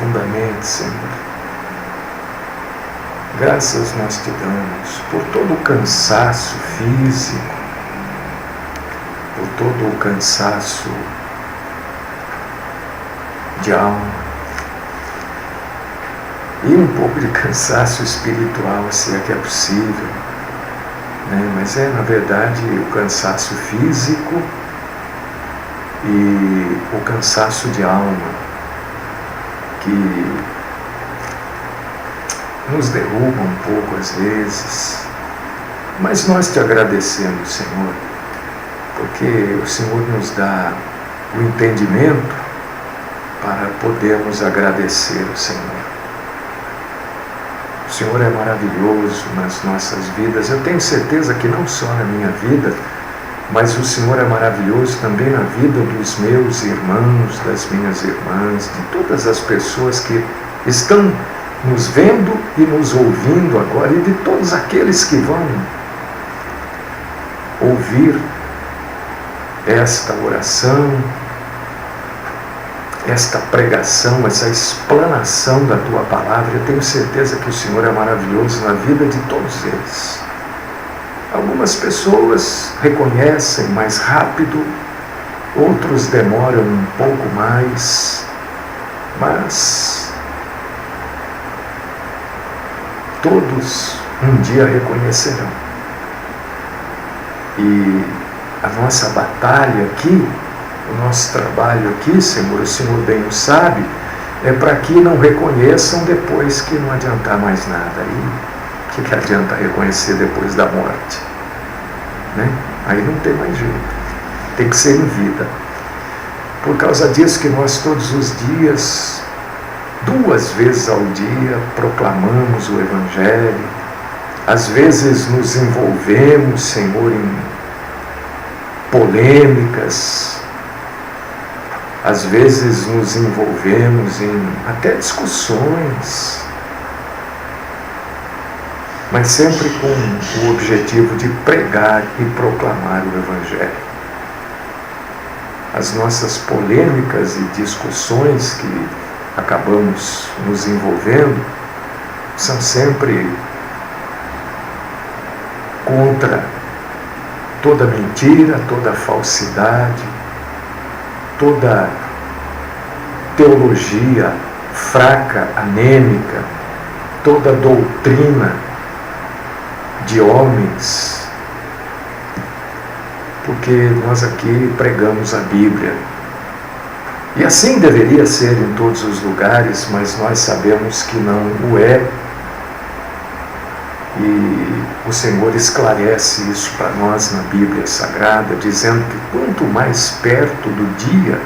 profundamente, Senhor. Graças nós te damos por todo o cansaço físico, por todo o cansaço de alma e um pouco de cansaço espiritual, se é que é possível, né? Mas é, na verdade, o cansaço físico e o cansaço de alma que nos derruba um pouco às vezes, mas nós te agradecemos, Senhor, porque o Senhor nos dá o entendimento para podermos agradecer ao Senhor. O Senhor é maravilhoso nas nossas vidas. Eu tenho certeza que não só na minha vida, mas o Senhor é maravilhoso também na vida dos meus irmãos, das minhas irmãs, de todas as pessoas que estão nos vendo e nos ouvindo agora, e de todos aqueles que vão ouvir esta oração, esta pregação, essa explanação da Tua Palavra. Eu tenho certeza que o Senhor é maravilhoso na vida de todos eles. Algumas pessoas reconhecem mais rápido, outros demoram um pouco mais, mas todos um dia reconhecerão. E a nossa batalha aqui, o nosso trabalho aqui, Senhor, o Senhor bem o sabe, é para que não reconheçam depois que não adiantar mais nada. Aí, o que adianta reconhecer depois da morte? Né? Aí não tem mais jeito. Tem que ser em vida. Por causa disso que nós todos os dias, 2 vezes ao dia, proclamamos o Evangelho. Às vezes nos envolvemos, Senhor, em polêmicas. Às vezes nos envolvemos em até discussões, mas sempre com o objetivo de pregar e proclamar o Evangelho. As nossas polêmicas e discussões que acabamos nos envolvendo são sempre contra toda mentira, toda falsidade, toda teologia fraca, anêmica, toda doutrina de homens, porque nós aqui pregamos a Bíblia. E assim deveria ser em todos os lugares, mas nós sabemos que não o é. E o Senhor esclarece isso para nós na Bíblia Sagrada, dizendo que quanto mais perto do dia,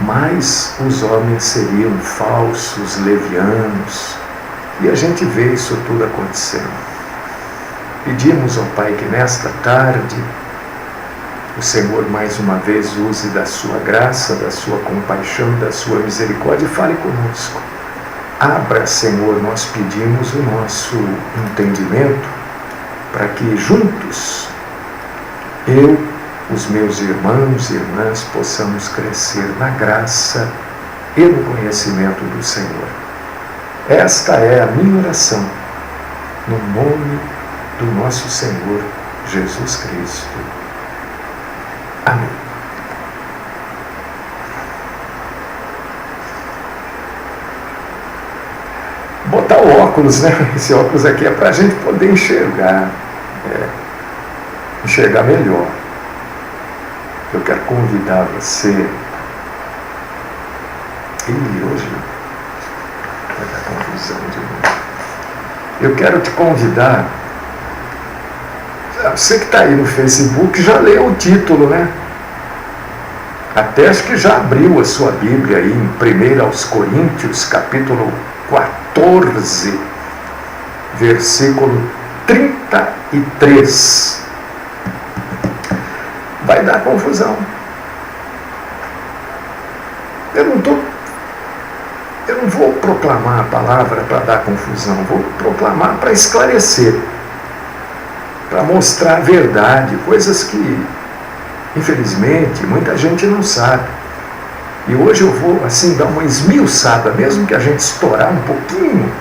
mais os homens seriam falsos, levianos. E a gente vê isso tudo acontecendo. Pedimos ao Pai que nesta tarde o Senhor mais uma vez use da sua graça, da sua compaixão, da sua misericórdia e fale conosco. Abra, Senhor, nós pedimos o nosso entendimento para que juntos, eu, os meus irmãos e irmãs, possamos crescer na graça e no conhecimento do Senhor. Esta é a minha oração, no nome do nosso Senhor Jesus Cristo. Amém. Botar o óculos, né? Esse óculos aqui é para a gente poder enxergar, enxergar melhor. Eu quero convidar você, e hoje vai dar confusão de novo. Eu quero te convidar, você que está aí no Facebook já leu o título, né? Até acho que já abriu a sua Bíblia aí em 1 Coríntios, capítulo 14, versículo 33. Vai dar confusão. Eu não vou proclamar a palavra para dar confusão, vou proclamar para esclarecer, para mostrar a verdade, coisas que, infelizmente, muita gente não sabe. E hoje eu vou assim dar uma esmiuçada, mesmo que a gente estourar um pouquinho,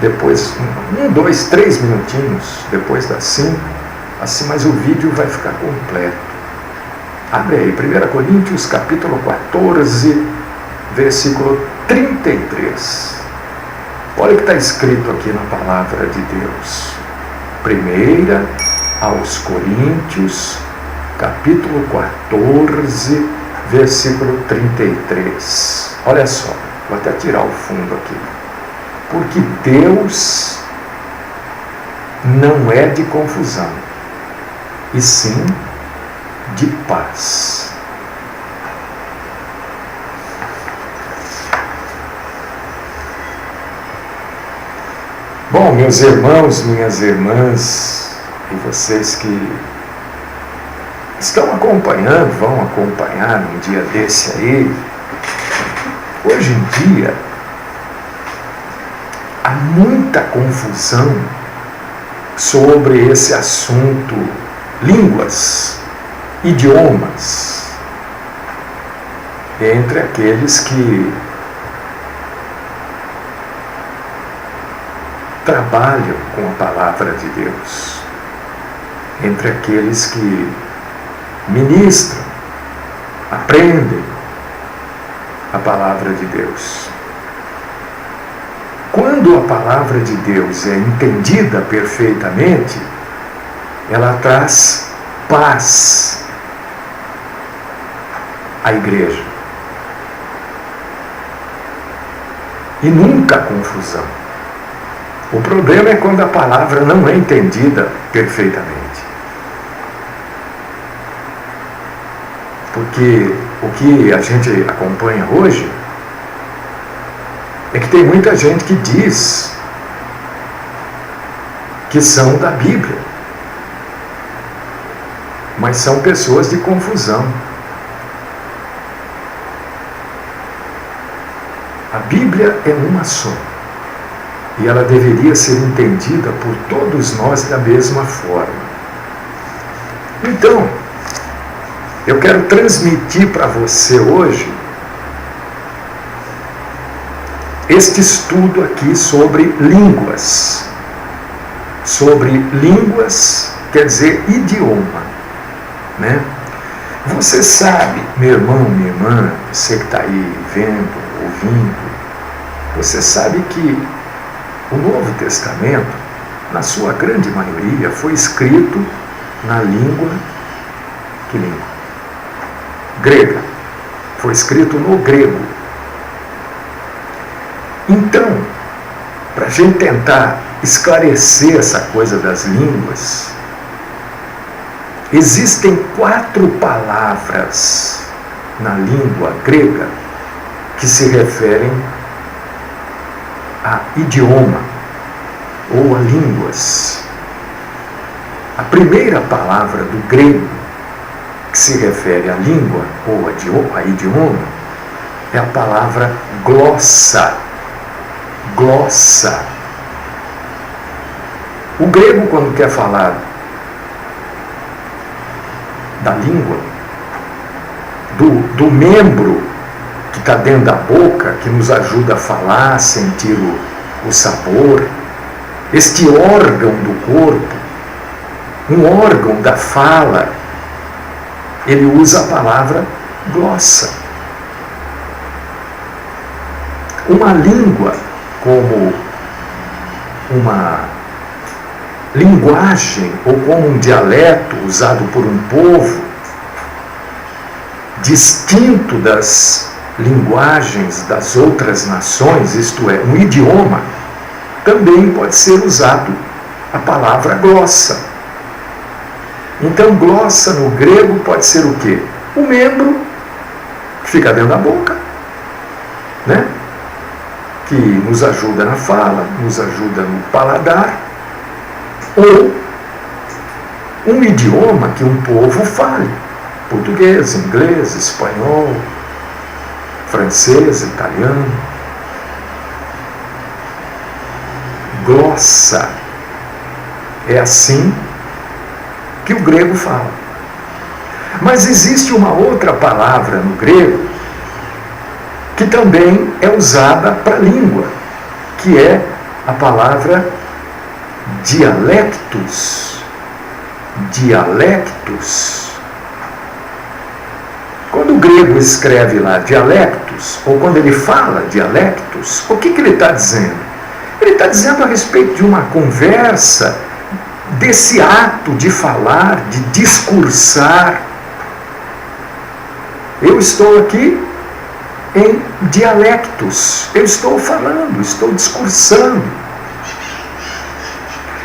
depois, 2, 3 minutinhos depois das 5, assim, mas o vídeo vai ficar completo. Abre aí, 1 Coríntios capítulo 14, versículo 33. Olha o que está escrito aqui na palavra de Deus. 1 aos Coríntios, capítulo 14, versículo 33. Olha só, vou até tirar o fundo aqui. Porque Deus não é de confusão, e sim de paz. Bom, meus irmãos, minhas irmãs, e vocês que estão acompanhando, vão acompanhar um dia desse aí, hoje em dia há muita confusão sobre esse assunto, línguas, idiomas, entre aqueles que trabalham com a palavra de Deus, entre aqueles que ministram, aprendem a palavra de Deus. Quando a palavra de Deus é entendida perfeitamente, ela traz paz à igreja. E nunca confusão. O problema é quando a palavra não é entendida perfeitamente. Porque o que a gente acompanha hoje é que tem muita gente que diz que são da Bíblia, mas são pessoas de confusão. A Bíblia é uma só, e ela deveria ser entendida por todos nós da mesma forma. Então, eu quero transmitir para você hoje este estudo aqui sobre línguas. Sobre línguas quer dizer idioma, né? Você sabe, meu irmão, minha irmã, você que está aí vendo, ouvindo, você sabe que o Novo Testamento, na sua grande maioria, foi escrito na língua, que língua? Grega. Foi escrito no grego. Então, para a gente tentar esclarecer essa coisa das línguas, existem 4 palavras na língua grega que se referem a idioma ou a línguas. A primeira palavra do grego que se refere à língua ou a idioma é a palavra glossa. Glossa. O grego, quando quer falar da língua, do membro que está dentro da boca, que nos ajuda a falar, a sentir o sabor, este órgão do corpo, um órgão da fala, ele usa a palavra glossa. Uma língua como uma linguagem ou como um dialeto usado por um povo, distinto das linguagens das outras nações, isto é, um idioma, também pode ser usado a palavra glossa. Então, glossa no grego pode ser o quê? O membro que fica dentro da boca, né? Que nos ajuda na fala, nos ajuda no paladar, ou um idioma que um povo fale, português, inglês, espanhol, francês, italiano. Glossa. É assim que o grego fala. Mas existe uma outra palavra no grego que também é usada para a língua, que é a palavra dialectos. Dialectos. Quando o grego escreve lá dialectos, ou quando ele fala dialectos, o que ele está dizendo? Ele está dizendo a respeito de uma conversa, desse ato de falar, de discursar. Eu estou aqui em dialectos, eu estou falando, estou discursando.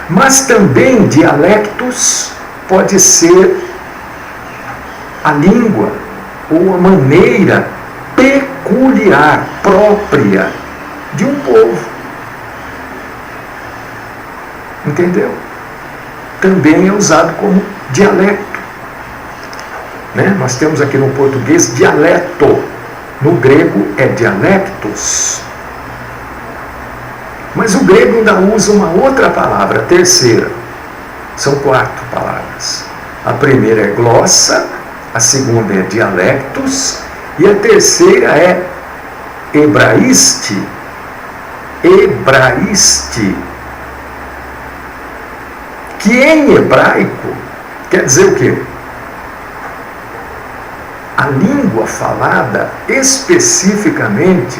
Mas também dialectos pode ser a língua ou a maneira peculiar, própria de um povo. Entendeu? Também é usado como dialeto. Né? Nós temos aqui no português dialeto, no grego é dialectos. Mas o grego ainda usa uma outra palavra, a terceira. São 4 palavras. A primeira é glossa, a segunda é dialectos e a terceira é hebraíste. Hebraíste. Que em hebraico quer dizer o quê? A língua falada especificamente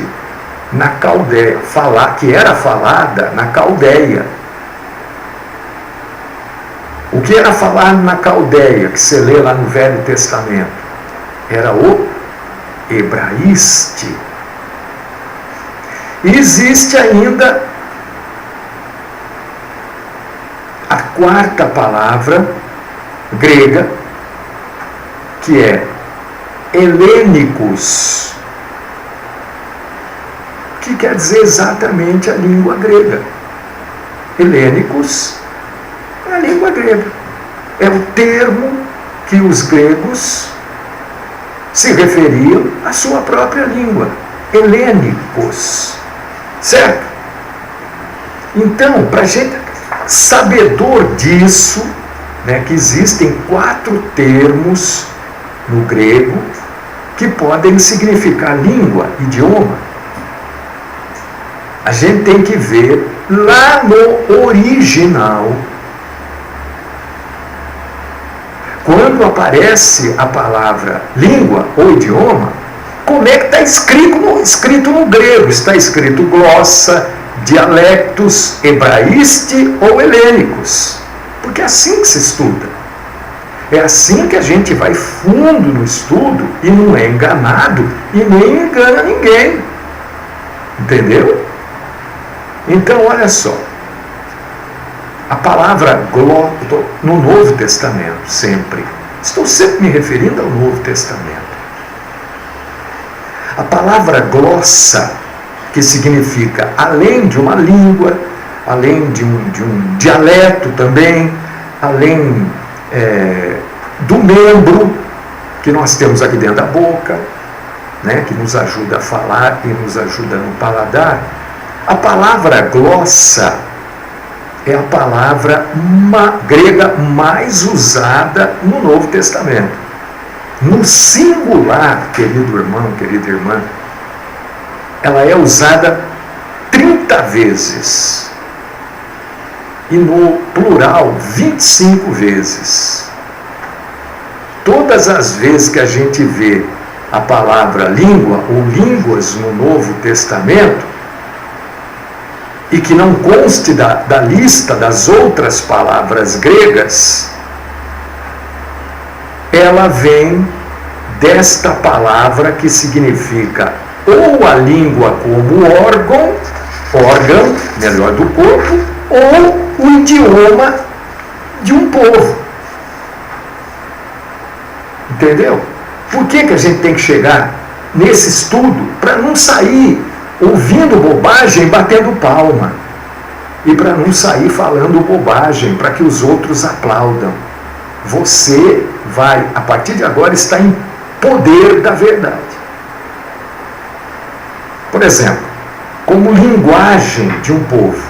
na Caldeia, que era falada na Caldeia. O que era falado na Caldeia, que você lê lá no Velho Testamento, era o hebraíste. E existe ainda a 4ª palavra grega, que é helênicos, que quer dizer exatamente a língua grega. Helênicos é a língua grega. É o termo que os gregos se referiam à sua própria língua. Helênicos. Certo? Então, para a gente sabedor disso, né, que existem 4 termos no grego que podem significar língua, idioma, a gente tem que ver lá no original, quando aparece a palavra língua ou idioma, como é que está escrito no grego? Está escrito glossa, dialectos, hebraíste ou helênicos. Porque é assim que se estuda. É assim que a gente vai fundo no estudo e não é enganado e nem engana ninguém. Entendeu? Então, olha só. A palavra no Novo Testamento, sempre. Estou sempre me referindo ao Novo Testamento. A palavra glossa, que significa além de uma língua, além de um dialeto também, além do membro que nós temos aqui dentro da boca, né, que nos ajuda a falar e nos ajuda no paladar. A palavra glossa é a palavra grega mais usada no Novo Testamento. No singular, querido irmão, querida irmã, ela é usada 30 vezes. E no plural, 25 vezes. Todas as vezes que a gente vê a palavra língua ou línguas no Novo Testamento, e que não conste da lista das outras palavras gregas, ela vem desta palavra que significa ou a língua como órgão, melhor, do corpo, ou o idioma de um povo. Entendeu? Por que a gente tem que chegar nesse estudo para não sair ouvindo bobagem, batendo palma, e para não sair falando bobagem, para que os outros aplaudam? Você vai, a partir de agora, estar em poder da verdade. Por exemplo, como linguagem de um povo,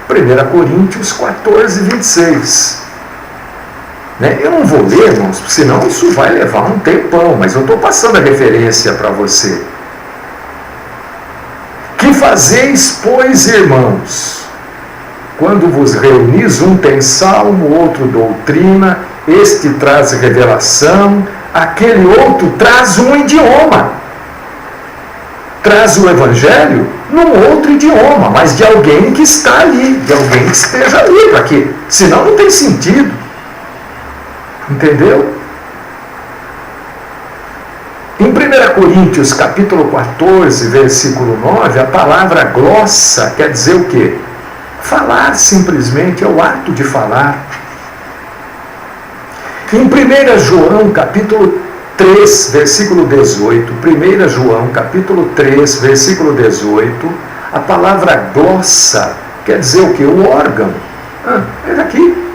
1 Coríntios 14, 26. Né? Eu não vou ler, irmãos, senão isso vai levar um tempão, mas eu estou passando a referência para você. Que fazeis, pois, irmãos? Quando vos reunis, um tem salmo, outro doutrina, este traz revelação, aquele outro traz um idioma. Traz o evangelho num outro idioma, mas de alguém que está ali, de alguém que esteja ali, para quê? Senão não tem sentido. Entendeu? Em 1 Coríntios capítulo 14, versículo 9, a palavra glossa quer dizer o quê? Falar simplesmente, é o ato de falar. Em 1 João capítulo 3, versículo 18, 1 João capítulo 3, versículo 18, a palavra glossa quer dizer o quê? O órgão. É aqui.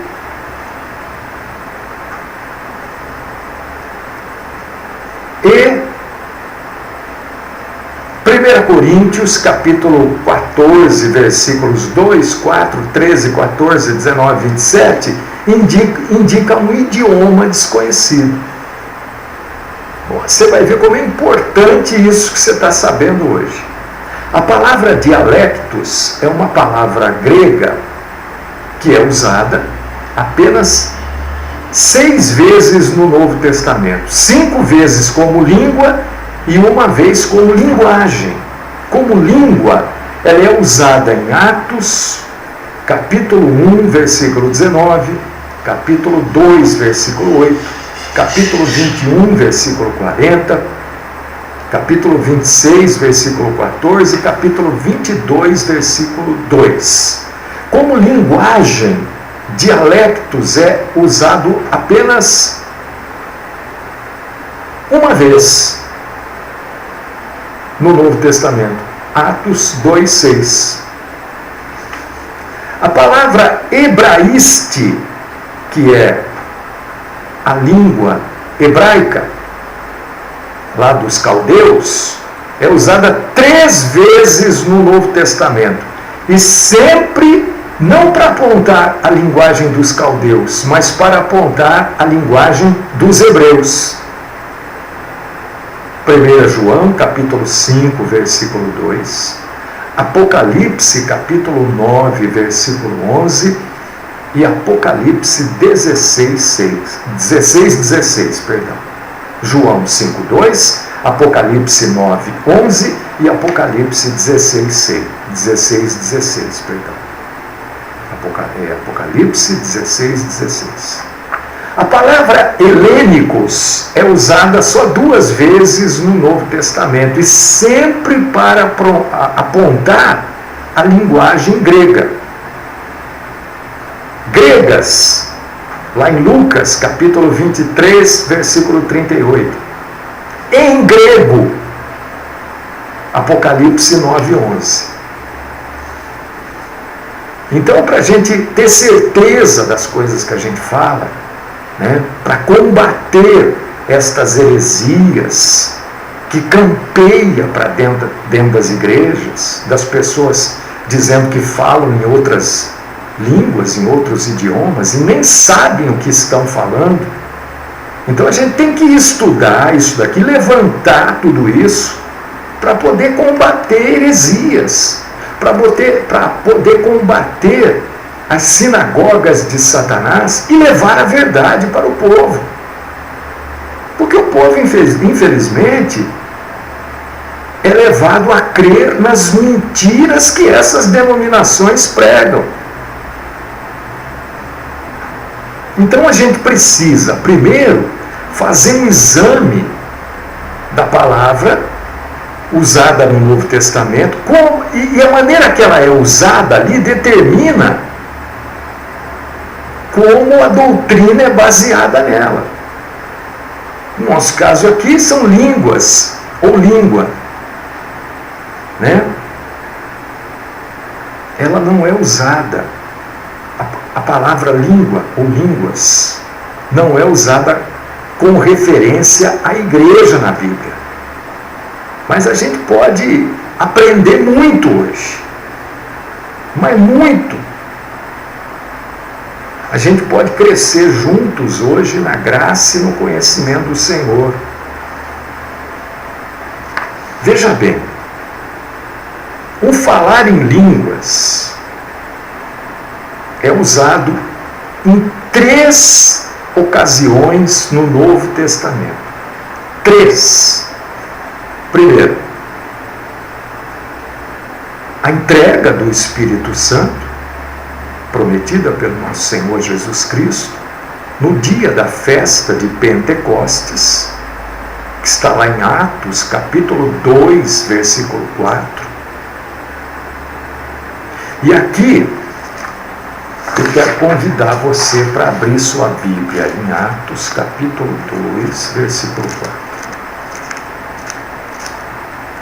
E 1 Coríntios capítulo 14, versículos 2, 4, 13, 14, 19, 27, indica um idioma desconhecido. Bom, você vai ver como é importante isso que você está sabendo hoje. A palavra dialectos é uma palavra grega que é usada apenas 6 vezes no Novo Testamento. 5 vezes como língua e 1 vez como linguagem. Como língua, ela é usada em Atos, capítulo 1, versículo 19, capítulo 2, versículo 8, capítulo 21, versículo 40, capítulo 26, versículo 14, capítulo 22, versículo 2. Como linguagem, dialectos é usado apenas uma vez no Novo Testamento, Atos 2:6. A palavra hebraíste, que é a língua hebraica lá dos caldeus, é usada 3 vezes no Novo Testamento, e sempre não para apontar a linguagem dos caldeus, mas para apontar a linguagem dos hebreus. 1 João, capítulo 5, versículo 2, Apocalipse, capítulo 9, versículo 11, e Apocalipse 16, perdão. João 5, 2, Apocalipse 9, 11 e Apocalipse 16, 16, perdão. Apocalipse 16. A palavra helênicos é usada só 2 vezes no Novo Testamento e sempre para apontar a linguagem grega. Gregas, lá em Lucas, capítulo 23, versículo 38. Em grego, Apocalipse 9, 11. Então, para a gente ter certeza das coisas que a gente fala, para combater estas heresias que campeia para dentro das igrejas, das pessoas dizendo que falam em outras línguas, em outros idiomas, e nem sabem o que estão falando. Então a gente tem que estudar isso daqui, levantar tudo isso, para poder combater heresias, para poder combater as sinagogas de Satanás e levar a verdade para o povo. Porque o povo, infelizmente, é levado a crer nas mentiras que essas denominações pregam. Então a gente precisa, primeiro, fazer um exame da palavra usada no Novo Testamento, e a maneira que ela é usada ali determina como a doutrina é baseada nela. No nosso caso aqui são línguas, ou língua. Ela não é usada, a palavra língua ou línguas não é usada com referência à igreja na Bíblia. Mas a gente pode aprender muito hoje, mas muito. A gente pode crescer juntos hoje na graça e no conhecimento do Senhor. Veja bem, O falar em línguas é usado em 3 ocasiões no Novo Testamento. 3. Primeiro, a entrega do Espírito Santo, prometida pelo nosso Senhor Jesus Cristo, no dia da festa de Pentecostes, que está lá em Atos, capítulo 2, versículo 4. E aqui, eu quero convidar você para abrir sua Bíblia em Atos, capítulo 2, versículo 4.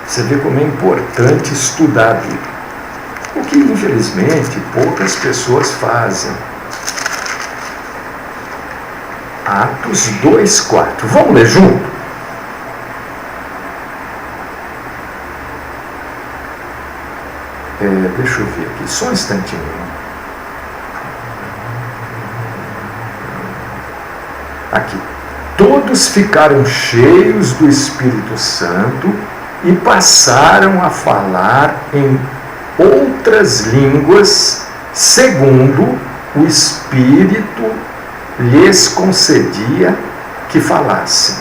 Você vê como é importante estudar a Bíblia. O que, infelizmente, poucas pessoas fazem. Atos 2, 4. Vamos ler junto? Deixa eu ver aqui, só um instantinho. Aqui. Todos ficaram cheios do Espírito Santo e passaram a falar em outras línguas, segundo o Espírito lhes concedia que falassem.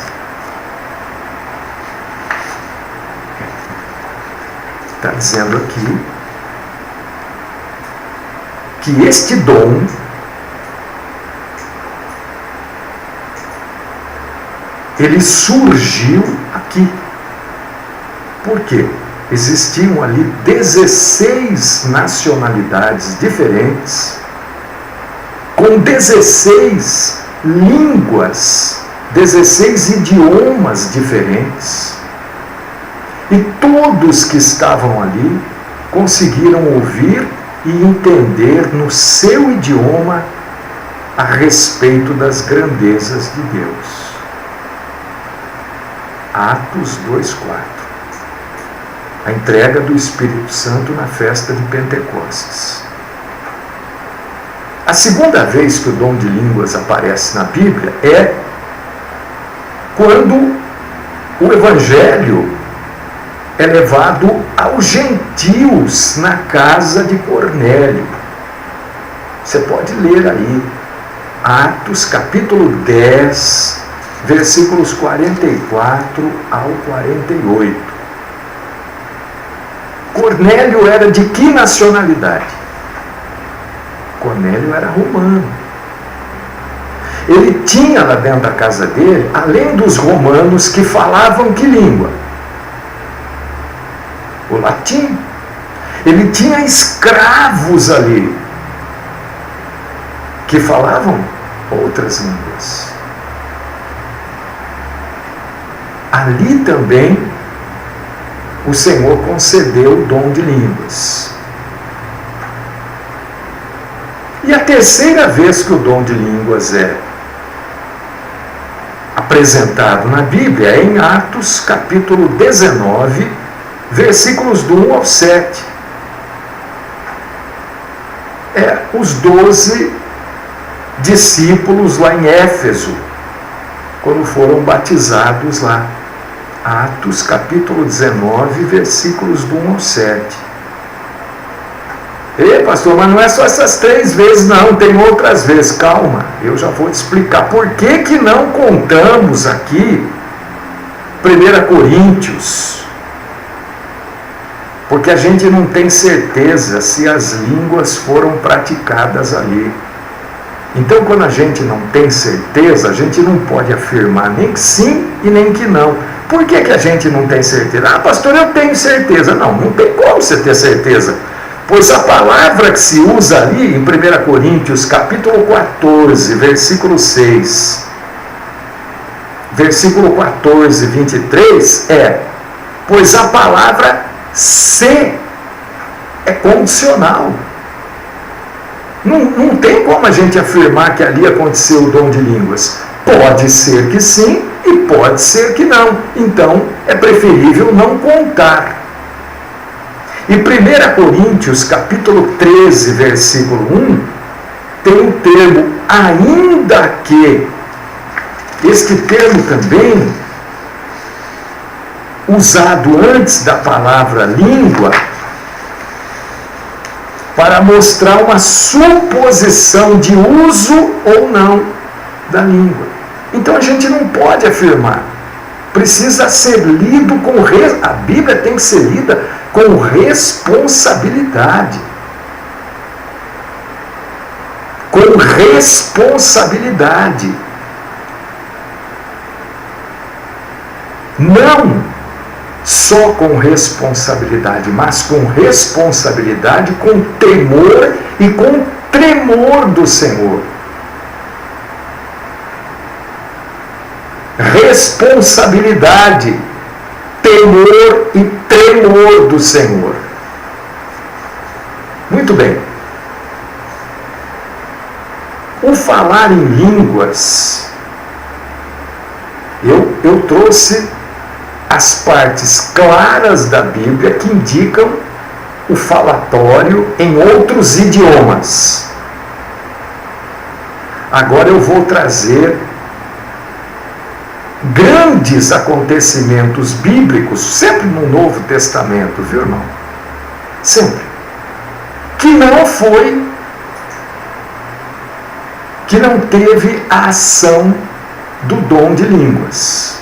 Está dizendo aqui que este dom ele surgiu aqui. Por quê? Existiam ali 16 nacionalidades diferentes, com 16 línguas, 16 idiomas diferentes. E todos que estavam ali conseguiram ouvir e entender no seu idioma a respeito das grandezas de Deus. Atos 2, 4. A entrega do Espírito Santo na festa de Pentecostes. A segunda vez que o dom de línguas aparece na Bíblia é quando o Evangelho é levado aos gentios na casa de Cornélio. Você pode ler aí, Atos capítulo 10, versículos 44 ao 48. Cornélio era de que nacionalidade? Cornélio era romano. Ele tinha lá dentro da casa dele, além dos romanos que falavam que língua? O latim. Ele tinha escravos ali que falavam outras línguas. Ali também o Senhor concedeu o dom de línguas. E a terceira vez que o dom de línguas é apresentado na Bíblia é em Atos capítulo 19, versículos do 1 ao 7. Os 12 discípulos lá em Éfeso, quando foram batizados lá. Atos capítulo 19, versículos do 1 ao 7. Ei, pastor, mas não é só essas 3 vezes, não, tem outras vezes. Calma, eu já vou te explicar por que não contamos aqui 1 Coríntios. Porque a gente não tem certeza se as línguas foram praticadas ali. Então, quando a gente não tem certeza, a gente não pode afirmar nem que sim e nem que não. Por que a gente não tem certeza? Ah, pastor, eu tenho certeza. Não, não tem como você ter certeza. Pois a palavra que se usa ali em 1 Coríntios, capítulo 14, versículo 6, versículo 14, 23, pois a palavra se é condicional. Não tem como a gente afirmar que ali aconteceu o dom de línguas. Pode ser que sim e pode ser que não. Então, é preferível não contar. Em 1 Coríntios, capítulo 13, versículo 1, tem o termo ainda que. Este termo também, usado antes da palavra língua, para mostrar uma suposição de uso ou não da língua. Então a gente não pode afirmar. Precisa ser lido com... A Bíblia tem que ser lida com responsabilidade. Com responsabilidade. Não só com responsabilidade, mas com responsabilidade, com temor e com tremor do Senhor. Responsabilidade, temor e tremor do Senhor. Muito bem. O falar em línguas, eu trouxe as partes claras da Bíblia que indicam o falatório em outros idiomas. Agora eu vou trazer grandes acontecimentos bíblicos, sempre no Novo Testamento, viu, irmão? Sempre. Que não teve a ação do dom de línguas.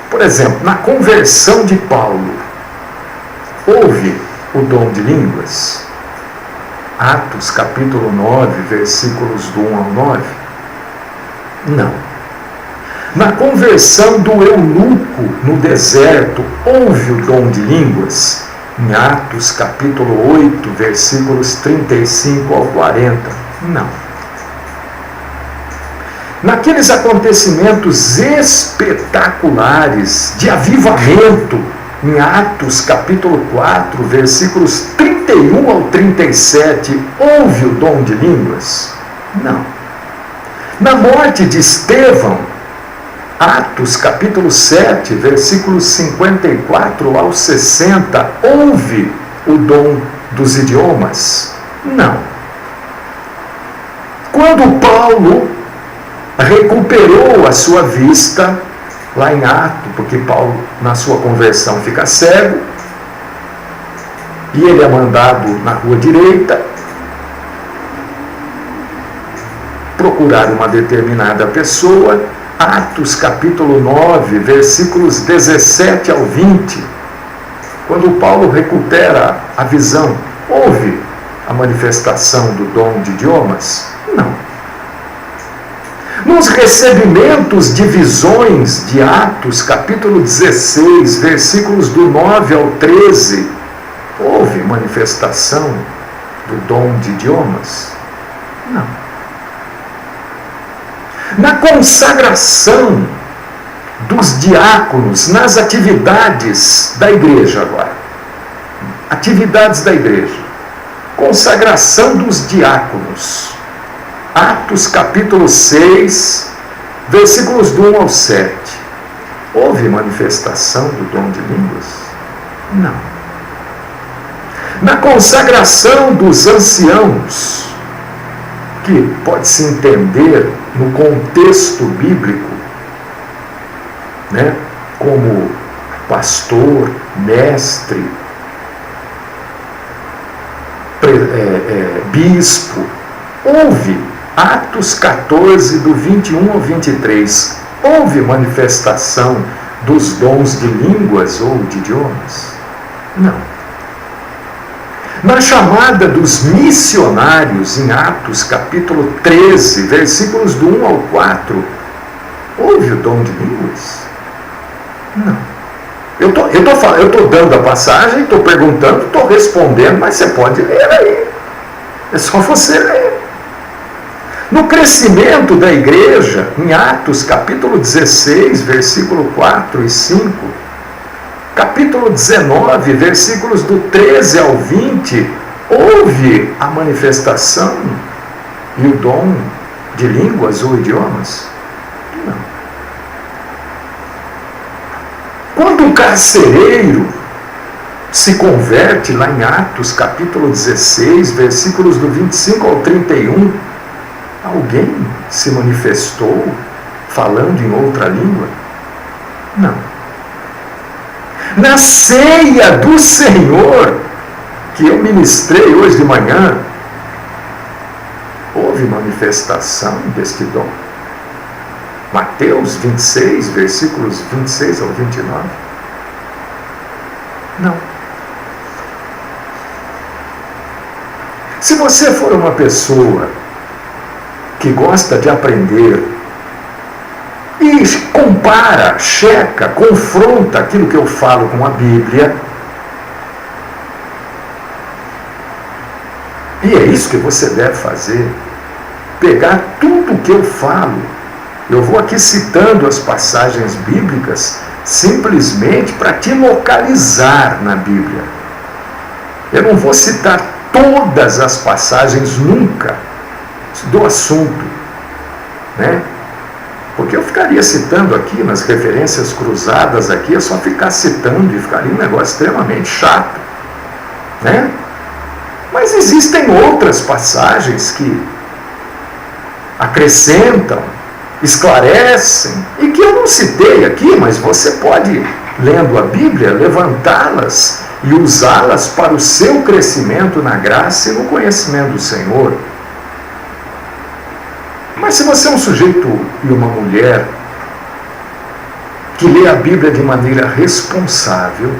Por exemplo, na conversão de Paulo, houve o dom de línguas? Atos capítulo 9, versículos do 1 ao 9? Não. Na conversão do eunuco no deserto, houve o dom de línguas? Em Atos capítulo 8, versículos 35 ao 40? Não. Naqueles acontecimentos espetaculares de avivamento, em Atos capítulo 4, versículos 31 ao 37, houve o dom de línguas? Não. Na morte de Estevão, Atos capítulo 7, versículos 54 ao 60, houve o dom dos idiomas? Não. Quando Paulo recuperou a sua vista, lá em Atos, porque Paulo, na sua conversão, fica cego, e ele é mandado na rua direita procurar uma determinada pessoa. Atos capítulo 9, versículos 17 ao 20, quando Paulo recupera a visão, houve a manifestação do dom de idiomas? Não. Nos recebimentos de visões de Atos, capítulo 16, versículos do 9 ao 13, houve manifestação do dom de idiomas? Não. Na consagração dos diáconos nas atividades da igreja agora. Atividades da igreja. Consagração dos diáconos. Atos capítulo 6, versículos do 1 ao 7. Houve manifestação do dom de línguas? Não. Na consagração dos anciãos, que pode-se entender no contexto bíblico, né, como pastor, mestre, bispo, houve Atos 14, do 21 ao 23, houve manifestação dos dons de línguas ou de idiomas? Não. Na chamada dos missionários, em Atos capítulo 13, versículos do 1 ao 4, houve o dom de línguas? Não. Eu estou dando a passagem, estou perguntando, estou respondendo, mas você pode ler aí. É só você ler. No crescimento da igreja, em Atos capítulo 16, versículo 4 e 5, capítulo 19, versículos do 13 ao 20, houve a manifestação e o dom de línguas ou idiomas? Não. Quando o carcereiro se converte, lá em Atos capítulo 16, versículos do 25 ao 31, alguém se manifestou falando em outra língua? Não. Na ceia do Senhor, que eu ministrei hoje de manhã, houve manifestação deste dom. Mateus 26, versículos 26 ao 29. Não. Se você for uma pessoa que gosta de aprender e compara, checa, confronta aquilo que eu falo com a Bíblia, e é isso que você deve fazer, pegar tudo que eu falo. Eu vou aqui citando as passagens bíblicas simplesmente para te localizar na Bíblia. Eu não vou citar todas as passagens nunca do assunto, né? Porque eu ficaria citando aqui nas referências cruzadas aqui, é só ficar citando e ficaria um negócio extremamente chato, né? Mas existem outras passagens que acrescentam, esclarecem, e que eu não citei aqui, mas você pode, lendo a Bíblia, levantá-las e usá-las para o seu crescimento na graça e no conhecimento do Senhor. Mas se você é um sujeito e uma mulher que lê a Bíblia de maneira responsável,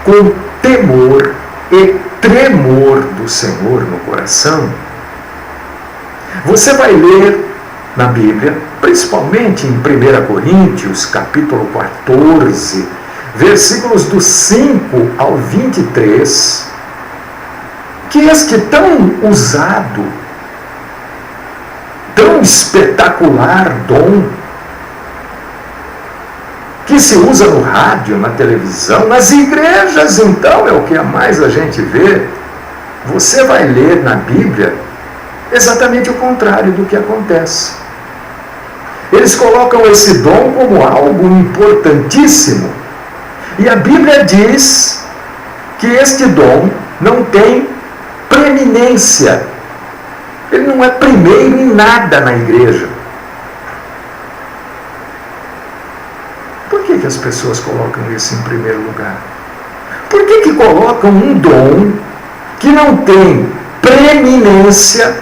com temor e tremor do Senhor no coração, você vai ler na Bíblia, principalmente em 1 Coríntios, capítulo 14, versículos do 5 ao 23, que este tão usado, tão espetacular dom, que se usa no rádio, na televisão, nas igrejas, então, é o que mais a gente vê. Você vai ler na Bíblia exatamente o contrário do que acontece. Eles colocam esse dom como algo importantíssimo. E a Bíblia diz que este dom não tem preeminência. Ele não é primeiro em nada na igreja. Por que as pessoas colocam isso em primeiro lugar? Por que colocam um dom que não tem preeminência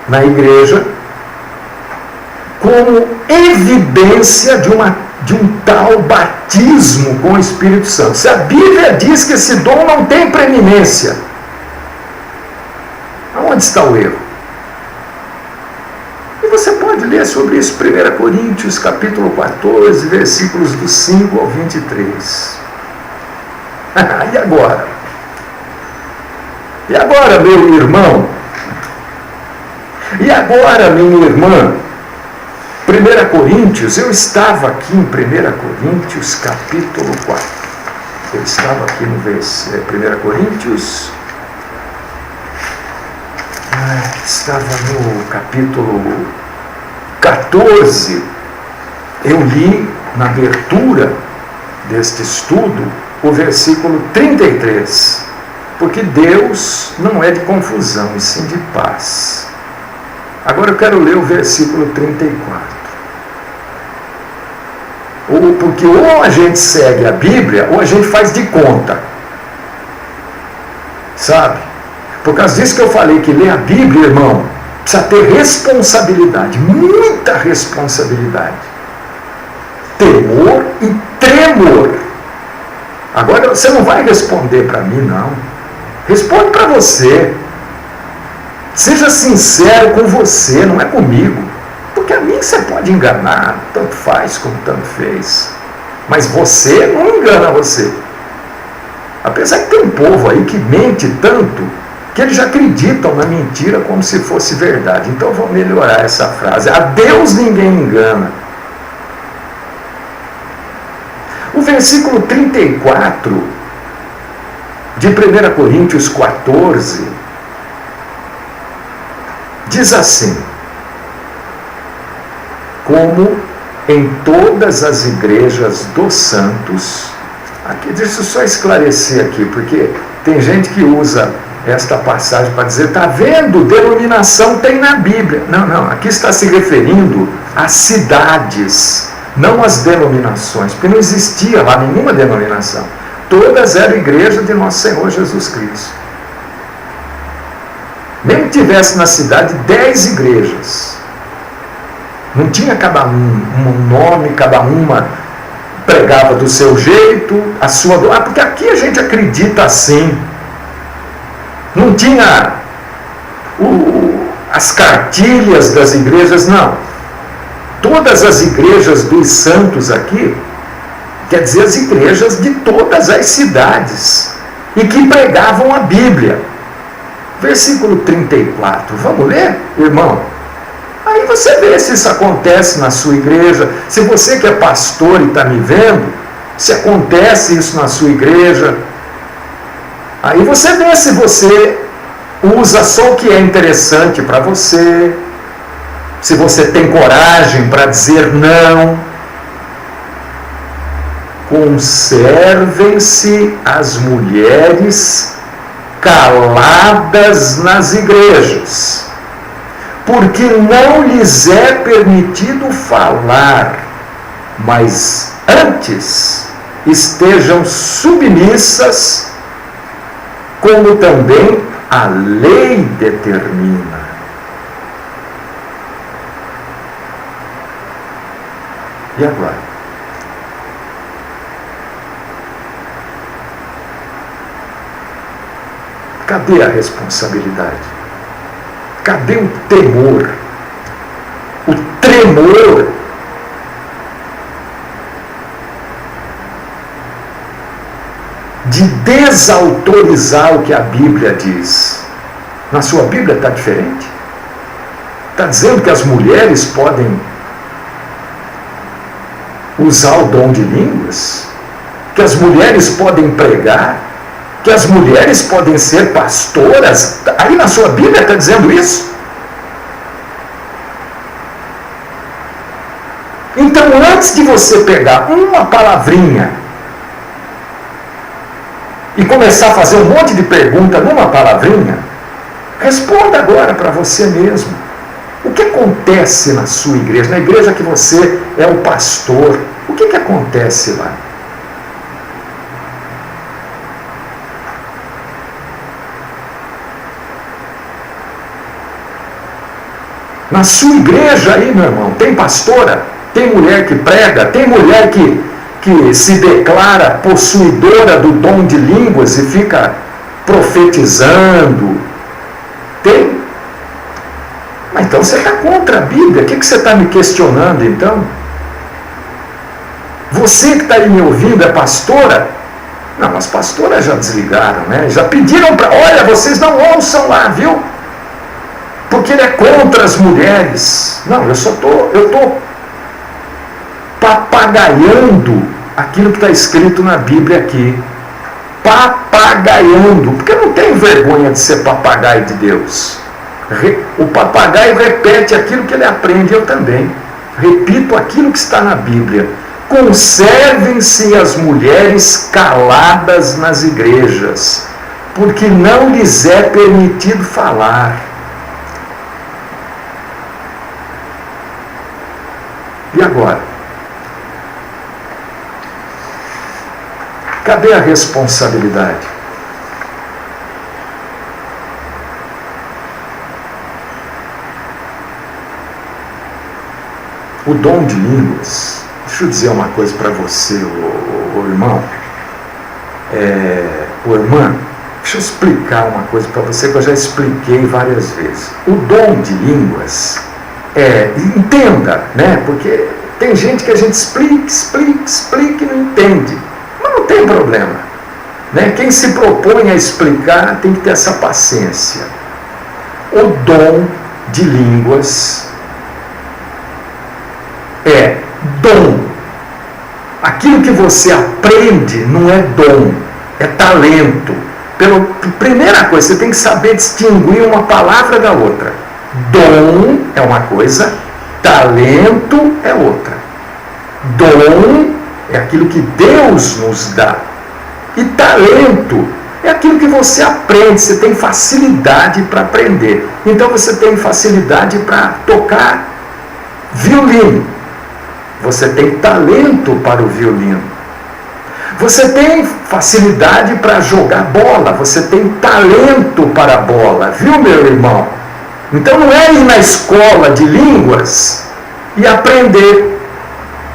na igreja como evidência de um tal batismo com o Espírito Santo? Se a Bíblia diz que esse dom não tem preeminência, aonde está o erro? E você pode ler sobre isso, 1 Coríntios, capítulo 14, versículos do 5 ao 23. E agora? E agora, meu irmão? E agora, minha irmã? 1 Coríntios, eu estava aqui em 1 Coríntios, capítulo 4. Eu estava aqui no 1 Coríntios, estava no capítulo 14. Eu li na abertura deste estudo o versículo 33. Porque Deus não é de confusão, e sim de paz. Agora eu quero ler o versículo 34. Porque ou a gente segue a Bíblia, ou a gente faz de conta. Sabe? Por causa disso que eu falei que ler a Bíblia, irmão, precisa ter responsabilidade, muita responsabilidade. Temor e tremor. Agora você não vai responder para mim, não. Responde para você. Seja sincero com você, não é comigo. Porque a mim você pode enganar, tanto faz como tanto fez. Mas você não engana você. Apesar que tem um povo aí que mente tanto que eles já acreditam na mentira como se fosse verdade. Então eu vou melhorar essa frase. A Deus ninguém engana. O versículo 34 de 1 Coríntios 14 diz assim: como em todas as igrejas dos santos. Aqui, deixa eu só esclarecer aqui, porque tem gente que usa esta passagem para dizer, está vendo, denominação tem na Bíblia. Não, aqui está se referindo às cidades, não às denominações, porque não existia lá nenhuma denominação. todas eram igreja de nosso Senhor Jesus Cristo. Mesmo que tivesse na cidade 10 igrejas, não tinha cada um nome, cada uma pregava do seu jeito, a sua... porque aqui a gente acredita assim. Não tinha as cartilhas das igrejas, não. Todas as igrejas dos santos aqui, quer dizer, as igrejas de todas as cidades, e que pregavam a Bíblia. Versículo 34, vamos ler, irmão? Aí você vê se isso acontece na sua igreja. Se você que é pastor e está me vendo, se acontece isso na sua igreja, aí você vê se você usa só o que é interessante para você, se você tem coragem para dizer não. Conservem-se as mulheres caladas nas igrejas, porque não lhes é permitido falar, mas antes estejam submissas, como também a lei determina. E agora? Cadê a responsabilidade? Cadê o temor? O tremor de desautorizar o que a Bíblia diz. Na sua Bíblia está diferente? Está dizendo que as mulheres podem usar o dom de línguas? Que as mulheres podem pregar? Que as mulheres podem ser pastoras? Aí na sua Bíblia está dizendo isso? Então, antes de você pegar uma palavrinha e começar a fazer um monte de pergunta numa palavrinha, responda agora para você mesmo. O que acontece na sua igreja? Na igreja que você é o pastor, o que acontece lá? Na sua igreja aí, meu irmão, tem pastora, tem mulher que prega, tem mulher que se declara possuidora do dom de línguas e fica profetizando. Tem? Mas então você está contra a Bíblia. O que você está me questionando então? Você que está aí me ouvindo é pastora? Não, as pastoras já desligaram, né? Já pediram para... Olha, vocês não ouçam lá, viu? Porque ele é contra as mulheres. Não, eu estou papagaiando aquilo que está escrito na Bíblia aqui. Papagaiando. Porque eu não tenho vergonha de ser papagaio de Deus. O papagaio repete aquilo que ele aprende, eu também. Repito aquilo que está na Bíblia. Conservem-se as mulheres caladas nas igrejas, porque não lhes é permitido falar. E agora? Cadê a responsabilidade? O dom de línguas, deixa eu dizer uma coisa para você, o irmão, irmã, deixa eu explicar uma coisa para você que eu já expliquei várias vezes. O dom de línguas, entenda, né? Porque tem gente que a gente explica e não entende. Mas não tem problema, né? Quem se propõe a explicar tem que ter essa paciência. O dom de línguas é dom. Aquilo que você aprende não é dom, é talento. Primeira coisa, você tem que saber distinguir uma palavra da outra. Dom é uma coisa, talento é outra. Dom é aquilo que Deus nos dá. E talento é aquilo que você aprende, você tem facilidade para aprender. Então você tem facilidade para tocar violino. Você tem talento para o violino. Você tem facilidade para jogar bola, você tem talento para a bola, viu, meu irmão? Então não é ir na escola de línguas e aprender.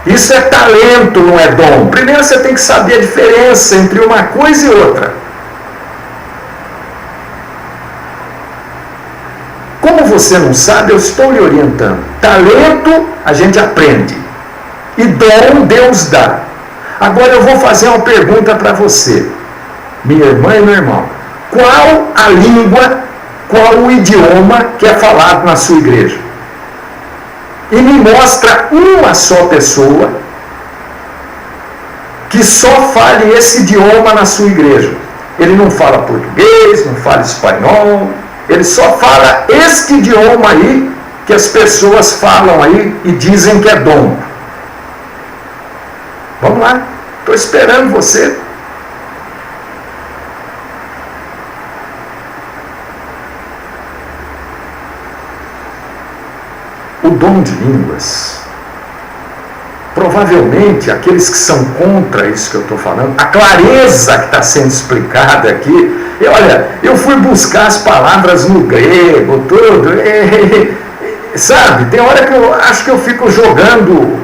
Isso é talento, não é dom. Primeiro você tem que saber a diferença entre uma coisa e outra. Como você não sabe, eu estou lhe orientando. Talento a gente aprende e dom Deus dá. Agora eu vou fazer uma pergunta para você, minha irmã e meu irmão. Qual a língua, qual o idioma que é falado na sua igreja? E me mostra uma só pessoa que só fale esse idioma na sua igreja. Ele não fala português, não fala espanhol, ele só fala este idioma aí que as pessoas falam aí e dizem que é dom. Vamos lá, estou esperando você. O dom de línguas, provavelmente aqueles que são contra isso que eu estou falando, a clareza que está sendo explicada aqui, eu fui buscar as palavras no grego, tudo, sabe, tem hora que eu acho que eu fico jogando,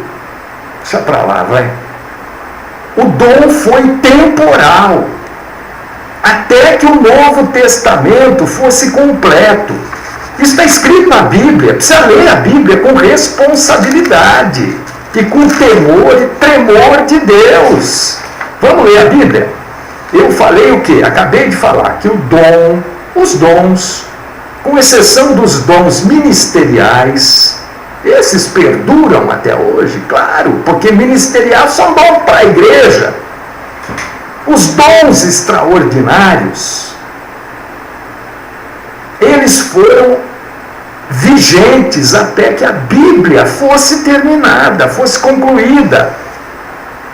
deixa pra lá, vai. O dom foi temporal, até que o Novo Testamento fosse completo. Isso está escrito na Bíblia, precisa ler a Bíblia com responsabilidade e com temor e tremor de Deus. Vamos ler a Bíblia? Eu falei o quê? Acabei de falar que o dom, os dons, com exceção dos dons ministeriais, esses perduram até hoje, claro, porque ministerial são dons para a igreja. Os dons extraordinários, eles foram vigentes até que a Bíblia fosse terminada, fosse concluída.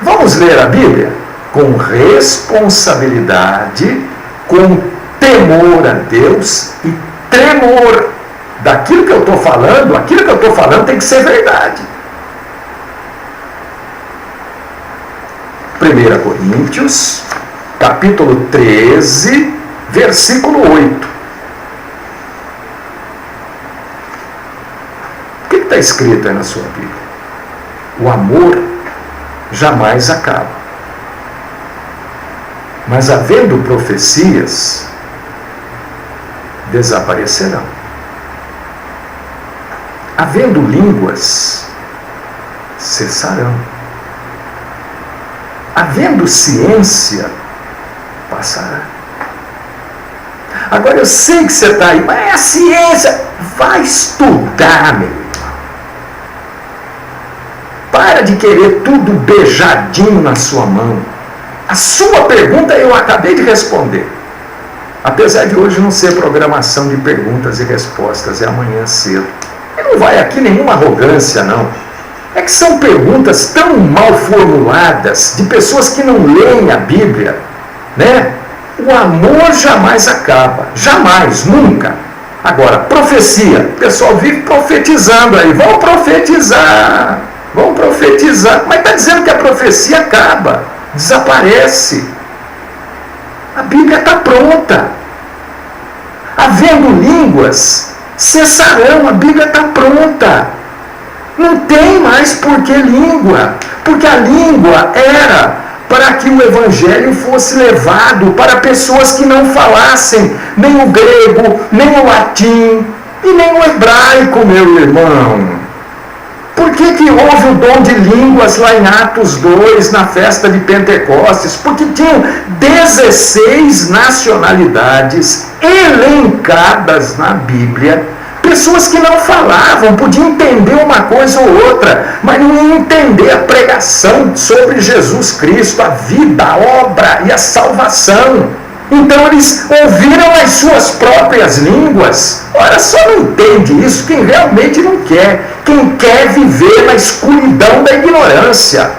Vamos ler a Bíblia? Com responsabilidade, com temor a Deus e tremor daquilo que eu estou falando, aquilo que eu estou falando tem que ser verdade. 1 Coríntios, capítulo 13, versículo 8. O que está escrito aí na sua Bíblia? O amor jamais acaba. Mas havendo profecias, desaparecerão. Havendo línguas, cessarão. Havendo ciência, passará. Agora eu sei que você está aí, mas é a ciência. Vai estudar, meu irmão. Para de querer tudo beijadinho na sua mão. A sua pergunta eu acabei de responder. Apesar de hoje não ser programação de perguntas e respostas, é amanhã cedo. E não vai aqui nenhuma arrogância, não. É que são perguntas tão mal formuladas, de pessoas que não leem a Bíblia, né? O amor jamais acaba. Jamais, nunca. Agora, profecia. O pessoal vive profetizando aí. Vão profetizar. Vão profetizar. Mas está dizendo que a profecia acaba. Desaparece. A Bíblia está pronta. Havendo línguas, cessarão. A Bíblia está pronta. Não tem mais por que língua. Porque a língua era para que o Evangelho fosse levado para pessoas que não falassem nem o grego, nem o latim e nem o hebraico, meu irmão. Por que houve o dom de línguas lá em Atos 2, na festa de Pentecostes? Porque tinham 16 nacionalidades elencadas na Bíblia. Pessoas que não falavam, podiam entender uma coisa ou outra, mas não iam entender a pregação sobre Jesus Cristo, a vida, a obra e a salvação. Então eles ouviram as suas próprias línguas. Ora, só não entende isso quem realmente não quer. Quem quer viver na escuridão da ignorância.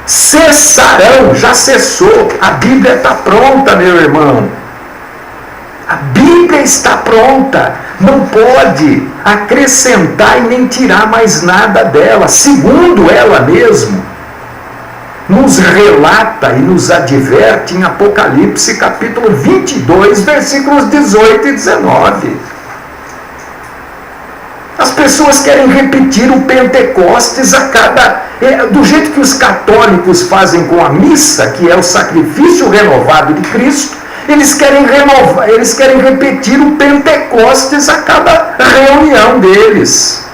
Cessarão, já cessou. A Bíblia está pronta, meu irmão. A Bíblia está pronta. Não pode acrescentar e nem tirar mais nada dela. Segundo ela mesma, nos relata e nos adverte em Apocalipse capítulo 22, versículos 18 e 19. As pessoas querem repetir o Pentecostes do jeito que os católicos fazem com a missa, que é o sacrifício renovado de Cristo. Eles querem repetir o Pentecostes a cada reunião deles.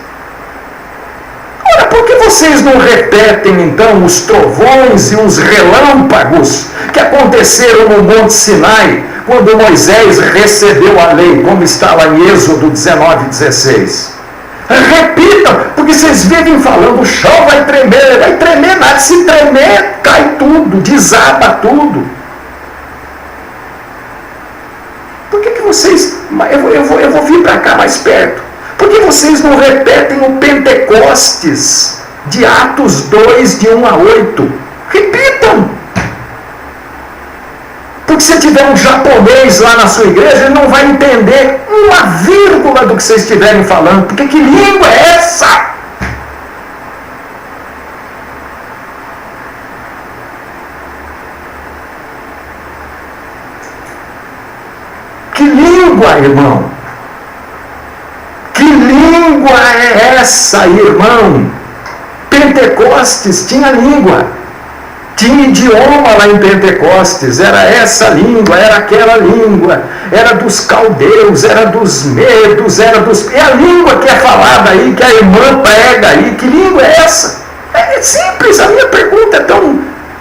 Ora, por que vocês não repetem então os trovões e os relâmpagos que aconteceram no Monte Sinai, quando Moisés recebeu a lei, como está lá em Êxodo 19:16? Repitam, porque vocês vivem falando, o chão vai tremer nada, se tremer, cai tudo, desaba tudo. Por que vocês, eu vou vir para cá mais perto, por que vocês não repetem o Pentecostes de Atos 2, de 1 a 8? Repitam! Porque se tiver um japonês lá na sua igreja, ele não vai entender uma vírgula do que vocês estiverem falando. Porque que língua é essa? Que língua, irmão? Que língua é essa, irmão? Pentecostes tinha língua. Tinha idioma lá em Pentecostes, era essa língua, era aquela língua, era dos caldeus, era dos medos, é a língua que é falada aí, que a irmã prega aí. Que língua é essa? É simples, a minha pergunta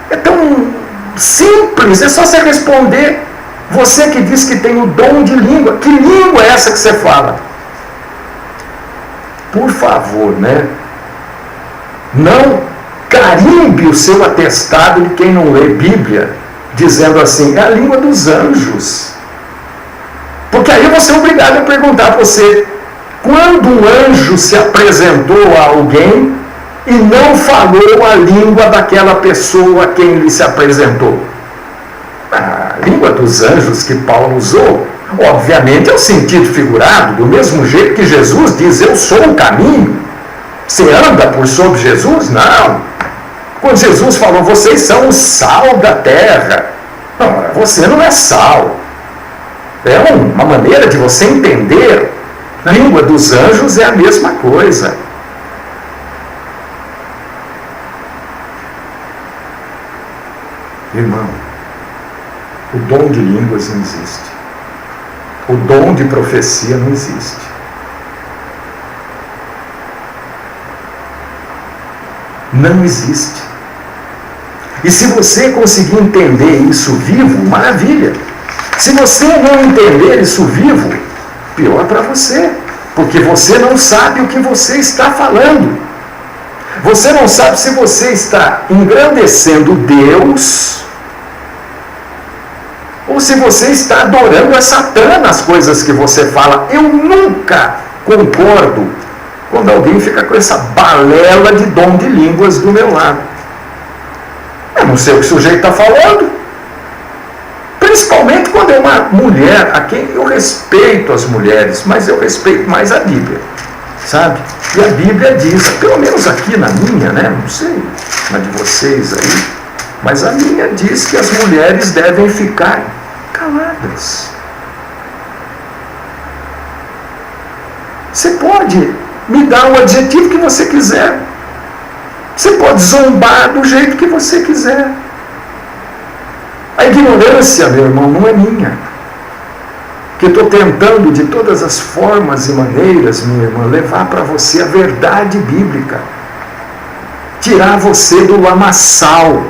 é tão simples, é só você responder. Você que diz que tem o dom de língua, que língua é essa que você fala? Por favor, né? Não carimbe o seu atestado de quem não lê Bíblia, dizendo assim, é a língua dos anjos. Porque aí você é obrigado a perguntar para você, quando um anjo se apresentou a alguém e não falou a língua daquela pessoa a quem ele se apresentou? A língua dos anjos que Paulo usou, obviamente é o sentido figurado, do mesmo jeito que Jesus diz, eu sou o caminho. Você anda por sobre Jesus? Não. Quando Jesus falou, vocês são o sal da terra. Não, você não é sal. É uma maneira de você entender. A língua dos anjos é a mesma coisa. Irmão, o dom de línguas não existe. O dom de profecia não existe. Não existe. E se você conseguir entender isso vivo, maravilha. Se você não entender isso vivo, pior para você. Porque você não sabe o que você está falando. Você não sabe se você está engrandecendo Deus ou se você está adorando a Satã nas coisas que você fala. Eu nunca concordo quando alguém fica com essa balela de dom de línguas do meu lado. Eu não sei o que o sujeito está falando. Principalmente quando é uma mulher, a quem eu respeito as mulheres, mas eu respeito mais a Bíblia, sabe? E a Bíblia diz, pelo menos aqui na minha, né? Não sei, na de vocês aí, mas a minha diz que as mulheres devem ficar caladas. Você pode me dar o adjetivo que você quiser. Você pode zombar do jeito que você quiser. A ignorância, meu irmão, não é minha. Que eu estou tentando de todas as formas e maneiras, minha irmã, levar para você a verdade bíblica. Tirar você do lamaçal,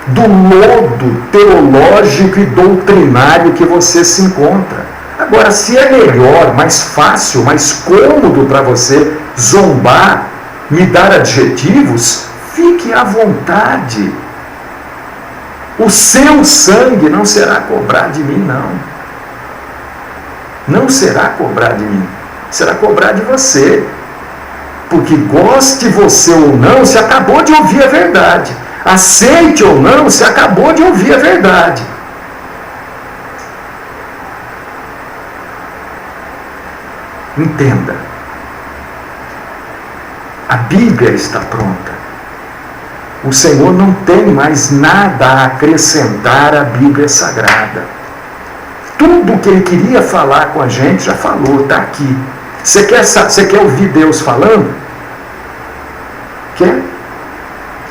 do lodo teológico e doutrinário que você se encontra. Agora, se é melhor, mais fácil, mais cômodo para você zombar, me dar adjetivos, fique à vontade. O seu sangue não será cobrado de mim, não. Não será cobrado de mim. Será cobrado de você. Porque goste você ou não, você acabou de ouvir a verdade. Aceite ou não, você acabou de ouvir a verdade. Entenda. A Bíblia está pronta. O Senhor não tem mais nada a acrescentar à Bíblia Sagrada. Tudo que Ele queria falar com a gente já falou, está aqui. Você quer ouvir Deus falando? Quer?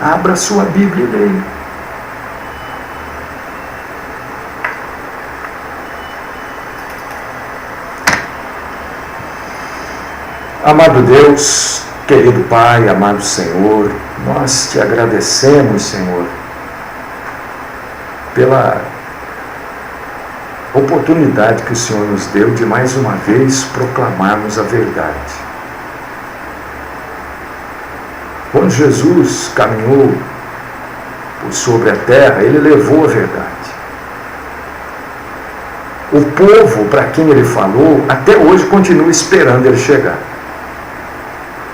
Abra a sua Bíblia e leia. Amado Deus, querido Pai, amado Senhor, nós te agradecemos, Senhor, pela oportunidade que o Senhor nos deu de mais uma vez proclamarmos a verdade. Quando Jesus caminhou por sobre a terra, Ele levou a verdade. O povo para quem Ele falou, até hoje continua esperando Ele chegar.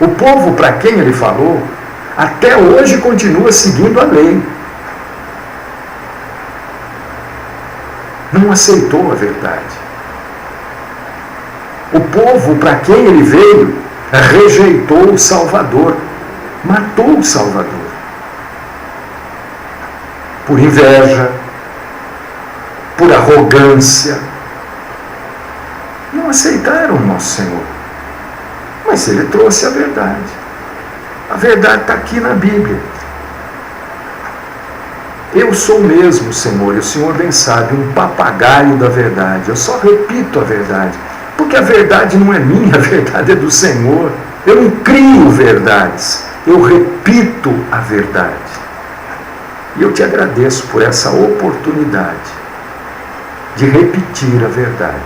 O povo para quem Ele falou, até hoje continua seguindo a lei. Não aceitou a verdade. O povo para quem Ele veio, rejeitou o Salvador, matou o Salvador. Por inveja, por arrogância, não aceitaram o nosso Senhor. Mas Ele trouxe a verdade. A verdade está aqui na Bíblia. Eu sou mesmo, Senhor, e o Senhor bem sabe, um papagaio da verdade. Eu só repito a verdade, porque a verdade não é minha, a verdade é do Senhor. Eu não crio verdades, eu repito a verdade. E eu te agradeço por essa oportunidade de repetir a verdade.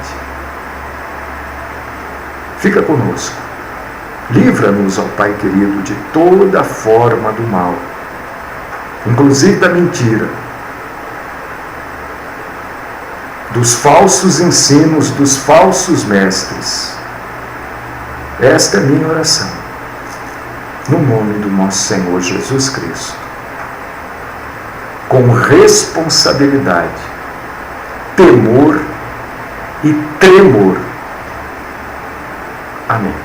Fica conosco. Livra-nos, ó Pai querido, de toda forma do mal, inclusive da mentira, dos falsos ensinos, dos falsos mestres. Esta é a minha oração, no nome do nosso Senhor Jesus Cristo, com responsabilidade, temor e tremor. Amém.